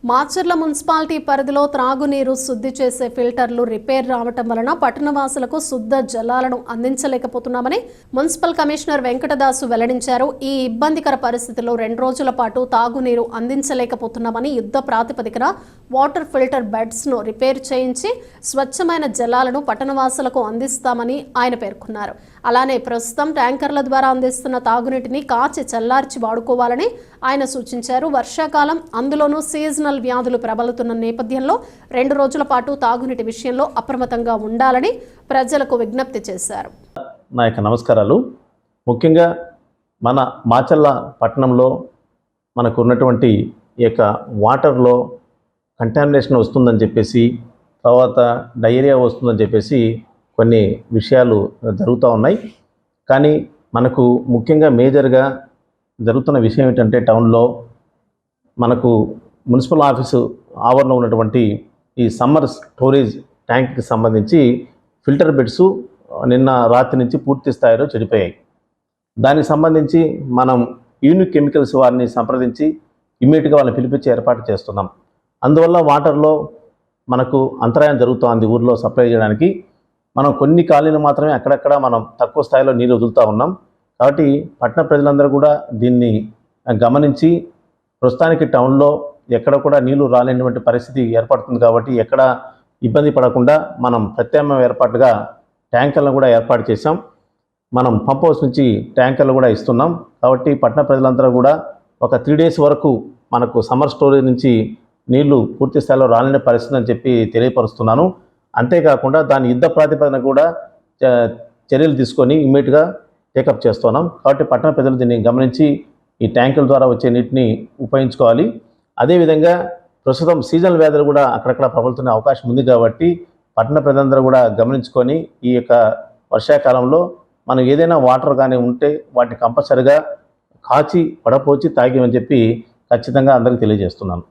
Macherla municipality పరిధిలో త్రాగునీరు శుద్ధి చేసే ఫిల్టర్లు రిపేర్ రావటం వలన పట్టణవాసులకు శుద్ధ జలాలను అందించలేకపోతున్నామని మున్సిపల్ కమిషనర్ వెంకటదాసు వెల్లడించారు. ఈ ఇబ్బందికర పరిస్థితుల్లో 2 రోజుల పాటు తాగునీరు అందించలేకపోతున్నామని యుద్ధ ప్రాతిపదికన వాటర్ ఫిల్టర్ బెడ్స్ ను రిపేర్ చేయించి స్వచ్ఛమైన జలాలను పట్టణవాసులకు అందిస్తామని ఆయన పేర్కొన్నారు. అలానే ప్రస్తుతం ట్యాంకర్ల ద్వారా అందిస్తున్న తాగునీటిని కాచి చల్లార్చి వాడుకోవాలని ఆయన సూచించారు. వర్షాకాలం, అందులోనూ సీజనల్ వ్యాధులు ప్రబలుతున్న నేపథ్యంలో 2 రోజుల పాటు తాగునీటి విషయంలో అప్రమత్తంగా ఉండాలని ప్రజలకు విజ్ఞప్తి చేశారు. నా యొక్క నమస్కారాలు. ముఖ్యంగా మన మాచర్ల పట్టణంలో మనకు ఉన్నటువంటి ఈ యొక్క వాటర్లో కంటామినేషన్ వస్తుందని చెప్పేసి, తర్వాత డయేరియా వస్తుందని చెప్పేసి కొన్ని విషయాలు జరుగుతూ ఉన్నాయి. కానీ మనకు ముఖ్యంగా మేజర్గా జరుగుతున్న విషయం ఏంటంటే, టౌన్లో మనకు మున్సిపల్ ఆఫీసు ఆవరణలో ఉన్నటువంటి ఈ సమ్మర్ స్టోరేజ్ ట్యాంక్కి సంబంధించి ఫిల్టర్ బెడ్స్ నిన్న రాత్రి నుంచి పూర్తి స్థాయిలో చెడిపోయాయి. దానికి సంబంధించి మనం యూనిక్ కెమికల్స్ వారిని సంప్రదించి ఇమ్మీడియట్గా వాళ్ళని పిలిపించి ఏర్పాటు చేస్తున్నాం. అందువల్ల వాటర్లో మనకు అంతరాయం జరుగుతోంది. ఊర్లో సప్లై చేయడానికి మనం కొన్ని కాలనీలు మాత్రమే అక్కడక్కడ మనం తక్కువ స్థాయిలో నీళ్ళు వదులుతూ ఉన్నాం. కాబట్టి పట్టణ ప్రజలందరూ కూడా దీన్ని గమనించి, ప్రస్తుతానికి టౌన్లో ఎక్కడ కూడా నీళ్లు రాలేనటువంటి పరిస్థితి ఏర్పడుతుంది. కాబట్టి ఎక్కడ ఇబ్బంది పడకుండా మనం ప్రత్యామ్నాయ ఏర్పాటుగా ట్యాంకర్లను కూడా ఏర్పాటు చేశాం. మనం పంప్ హౌస్ నుంచి ట్యాంకర్లు కూడా ఇస్తున్నాం. కాబట్టి పట్టణ ప్రజలందరూ కూడా ఒక 3 days వరకు మనకు సమ్మర్ స్టోరేజ్ నుంచి నీళ్లు పూర్తి స్థాయిలో రాలేని పరిస్థితి అని చెప్పి తెలియపరుస్తున్నాను. అంతేకాకుండా దాని యుద్ధ ప్రాతిపదికన కూడా చర్యలు తీసుకొని ఇమ్మీడియట్గా టేకప్ చేస్తున్నాం. కాబట్టి పట్టణ ప్రజలు దీన్ని గమనించి ఈ ట్యాంకుల ద్వారా వచ్చే నీటిని ఉపయోగించుకోవాలి. అదేవిధంగా ప్రస్తుతం సీజనల్ వ్యాధులు కూడా అక్కడక్కడ ప్రబలుతున్న అవకాశం ఉంది. కాబట్టి పట్టణ ప్రజలందరూ కూడా గమనించుకొని ఈ యొక్క వర్షాకాలంలో మనం ఏదైనా వాటర్ కానీ ఉంటే వాటిని కంపల్సరిగా కాచి వడపోచి తాగమని చెప్పి ఖచ్చితంగా అందరికీ తెలియజేస్తున్నాను.